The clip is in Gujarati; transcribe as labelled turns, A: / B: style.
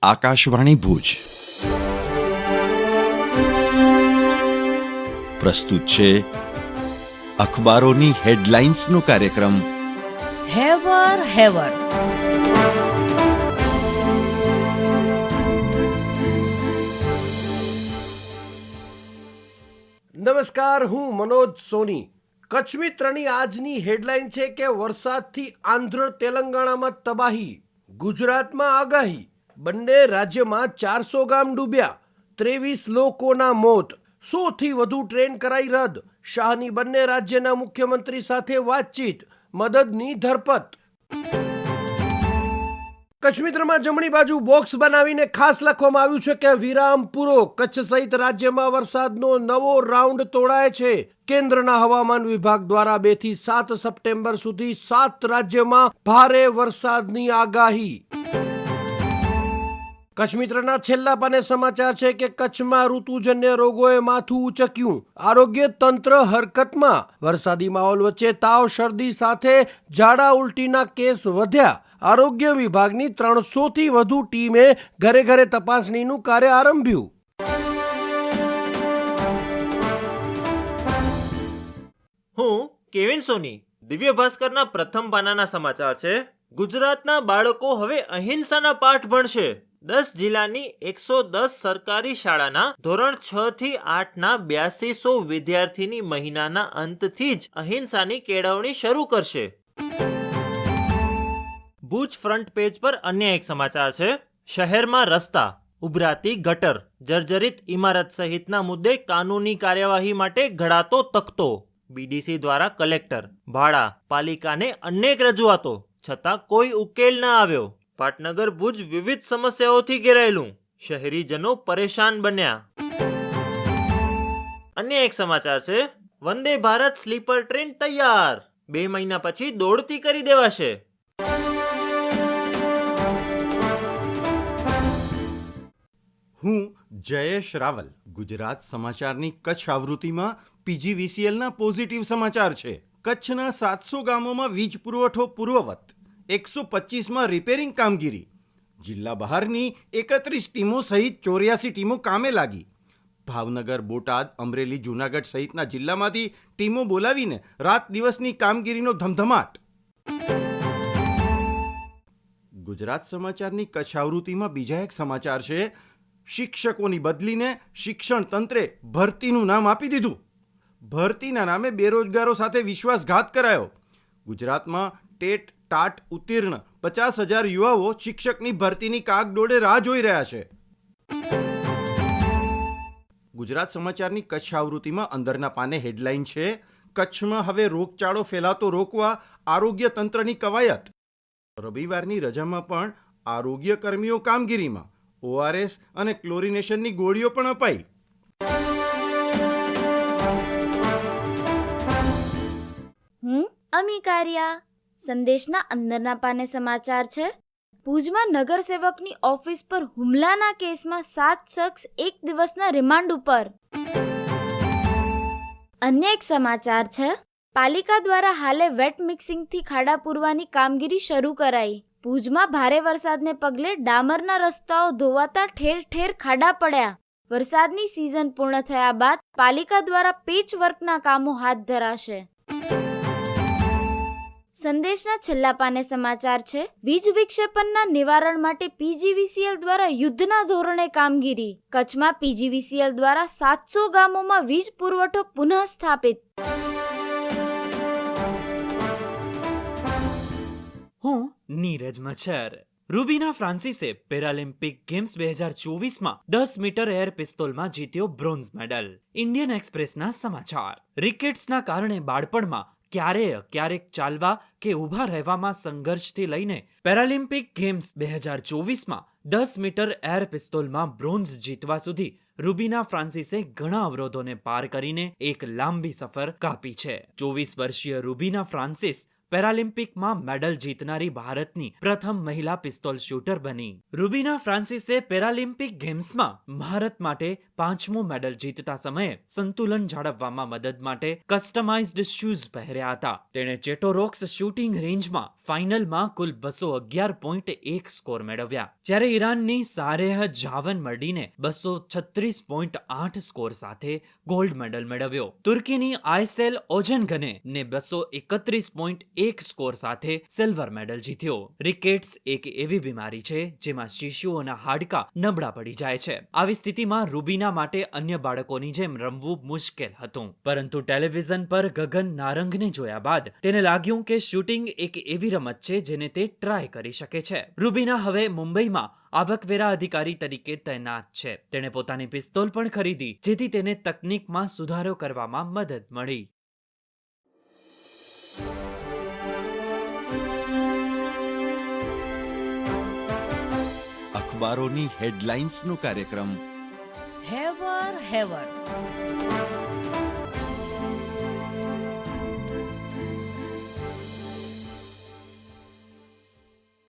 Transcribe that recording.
A: આકાશવાણી ભુજ પ્રસ્તુત છે અખબારોની હેડલાઇન્સનો કાર્યક્રમ
B: હેવર હેવર.
C: નમસ્કાર, હું મનોજ સોની. કચ્છ મિત્રની આજની હેડલાઇન છે કે વરસાદથી આંધ્ર તેલંગાણામાં તબાહી, ગુજરાતમાં આગાહી. બંને રાજ્યમાં 400 ગામ ડૂબ્યા, 23 લોકોના મોત. 100થી વધુ ટ્રેન કરાઈ રદ. શાહની બંને રાજ્યના મુખ્યમંત્રી સાથે વાતચીત, મદદની ધરપત. કચ્છ મિત્રમાં જમણી બાજુ બોક્સ બનાવીને ખાસ લખવામાં આવ્યું છે કે વિરામ પૂરો, કચ્છ સહિત રાજ્યમાં વરસાદનો નવો રાઉન્ડ તોડાય છે. કેન્દ્રના હવામાન વિભાગ દ્વારા 2 થી 7 સપ્ટેમ્બર સુધી 7 રાજ્યમાં ભારે વરસાદની આગાહી. કચ્છ મિત્રના છેલ્લા પાને સમાચાર છે કે કચ્છમાં ઋતુજન્ય રોગોએ માથું ઉચક્યું, આરોગ્ય તંત્ર હરકતમાં. વરસાદી માહોલ વચ્ચે તાવ, શરદી સાથે ઝાડા ઉલટીના કેસ વધ્યા. આરોગ્ય વિભાગની 300થી વધુ ટીમે ઘરે ઘરે તપાસણીનું કાર્ય આરંભ્યું.
D: હું કેવિન સોની. દિવ્ય ભાસ્કરના પ્રથમ પાનાના સમાચાર છે. ગુજરાતના બાળકો હવે અહિંસાના પાઠ ભણશે. 10 જિલ્લાની 110 સરકારી શાળાના ધોરણ 6 થી 8 ના 8200 વિદ્યાર્થીની મહિનાના અંતથી જ અહિંસાની કેળવણી શરૂ કરશે. ભુજ ફ્રન્ટ પેજ પર અન્ય એક સમાચાર છે. શહેરમાં રસ્તા, ઉભરાતી ગટર, જર્જરિત ઇમારત સહિતના મુદ્દે કાનૂની કાર્યવાહી માટે ઘડાતો તખતો. બીડીસી દ્વારા કલેક્ટર, ભાડા, પાલિકાને અનેક રજૂઆતો, છતાં કોઈ ઉકેલ ન આવ્યો. પાટનગર ભુજ વિવિધ સમસ્યાઓથી ઘેરાયેલું, શહેરીજનો પરેશાન બન્યા. અન્ય એક સમાચાર છે. વંદે ભારત સ્લીપર ટ્રેન તૈયાર, 2 મહિના પછી દોડતી કરી દેવાશે.
E: હું જયેશ રાવલ. ગુજરાત સમાચારની કચ્છ આવૃત્તિમાં પીજીવીસીએલના પોઝિટિવ સમાચાર છે. કચ્છના 700 ગામોમાં વીજ પુરવઠો પૂર્વવત, 125માં રિપેરિંગ કામગીરી. જિલ્લા બહારની 31 ટીમો સહિત 84 ટીમો કામે લાગી. ભાવનગર, બોટાદ, અમરેલી, જૂનાગઢ સહિતના જિલ્લામાંથી ટીમો બોલાવીને રાત દિવસની કામગીરીનો ધમધમાટ. ગુજરાત સમાચારની કચ્છ આવૃત્તિમાં બીજા એક સમાચાર છે. શિક્ષકોની બદલીને શિક્ષણ તંત્રે ભરતીનું નામ આપી દીધું. ભરતીના નામે બેરોજગારો સાથે વિશ્વાસઘાત કરાયો. ગુજરાતમાં ટેટ ટાટ ઉત્તીર્ણ 50,000 યુવાઓ શિક્ષકની ભરતીની કાગડોળે રાહ જોઈ રહ્યા છે. ગુજરાત સમાચારની કચ્છ આવૃત્તિમાં અંદરના પાને હેડલાઇન છે. કચ્છમાં હવે રોગચાળો ફેલાતો રોકવા આરોગ્ય તંત્રની કવાયત. રવિવારની રજામાં પણ આરોગ્ય કર્મીઓ કામગીરીમાં. ORS અને ક્લોરિનેશનની ગોળીઓ પણ અપાઈ.
F: હું અમિકારિયા. સંદેશના અંદરના પાને સમાચાર છે. ભુજમાં નગરસેવકની ઓફિસ પર હુમલાના કેસમાં 7 શખ્સ 1 દિવસના રિમાન્ડ ઉપર. અન્ય એક સમાચાર છે. પાલિકા દ્વારા હાલે વેટ મિક્સિંગથી ખાડા પૂરવાની કામગીરી શરૂ કરાઈ. ભુજમાં ભારે વરસાદને પગલે ડામરના રસ્તાઓ ધોવાતા ઠેર ઠેર ખાડા પડ્યા. વરસાદની સિઝન પૂર્ણ થયા બાદ પાલિકા દ્વારા પેચવર્કના કામો હાથ ધરાશે. સંદેશના છેલ્લા પાને સમાચાર છે. વીજ વિક્ષેપનના નિવારણ માટે પીજીવીસીએલ દ્વારા યુદ્ધના ધોરણે કામગીરી. કચ્છમાં પીજીવીસીએલ દ્વારા 700 ગામોમાં વીજ પુરવઠો પુનઃ સ્થાપિત.
G: હું નીરજ મચ્છર. રૂબીના ફ્રાન્સિસે પેરાલિમ્પિક ગેમ્સ 2024માં 10 મીટર એર પિસ્તોલમાં જીત્યો બ્રોન્ઝ મેડલ. ઇન્ડિયન એક્સપ્રેસના સમાચાર. રિકેટ્સના કારણે બાળપણમાં ક્યારેક ચાલવા કે ઊભા રહેવામાં સંઘર્ષથી લઈને પેરાલિમ્પિક ગેમ્સ 2024માં 10 મીટર એર પિસ્તોલમાં બ્રોન્ઝ જીતવા સુધી રૂબીના ફ્રાન્સિસે ઘણા અવરોધોને પાર કરીને એક લાંબી સફર કાપી છે. 24 વર્ષીય રૂબીના ફ્રાન્સિસ પેરાલિમ્પિકમાં મેડલ જીતનારી ભારતની પ્રથમ મહિલા પિસ્તોલ શૂટર બની. રૂબીના ફ્રાન્સિસે પેરાલિમ્પિક ગેમ્સમાં ભારત માટે 5મો મેડલ જીતતા સમયે સંતુલન જાળવવામાં મદદ માટે કસ્ટમાઇઝ્ડ શૂઝ પહેર્યા હતા. તેણે ચેટોરોક્સ શૂટિંગ રેન્જમાં ફાઇનલમાં કુલ 211.1 સ્કોર મેળવ્યા, જ્યારે ઈરાનની સારેહ જાવન મર્ડીને 236.8 સ્કોર સાથે ગોલ્ડ મેડલ મેળવ્યો. તુર્કીની આયસેલ ઓજનગને ને 231.1 સ્કોર સાથે સિલ્વર મેડલ જીત્યો. રિકેટ્સ એક એવી બીમારી છે જેમાં શિશુઓના હાડકાં નબળા પડી જાય છે. આવી સ્થિતિમાં રૂબીના માટે અન્ય બાળકોની જેમ રમવું મુશ્કેલ હતું, પરંતુ ટેલિવિઝન પર ગગન નારંગને જોયા બાદ તેને લાગ્યું કે શૂટિંગ એક એવી રમત છે જેને તે ટ્રાય કરી શકે છે. રૂબીના હવે મુંબઈમાં આવકવેરા અધિકારી તરીકે તૈનાત છે. તેણે પોતાની પિસ્તોલ પણ ખરીદી, જેથી તેને તકનીકમાં સુધારો કરવામાં મદદ મળી.
A: અખબારોની હેડલાઇન્સનો કાર્યક્રમ
B: હેવર હેવર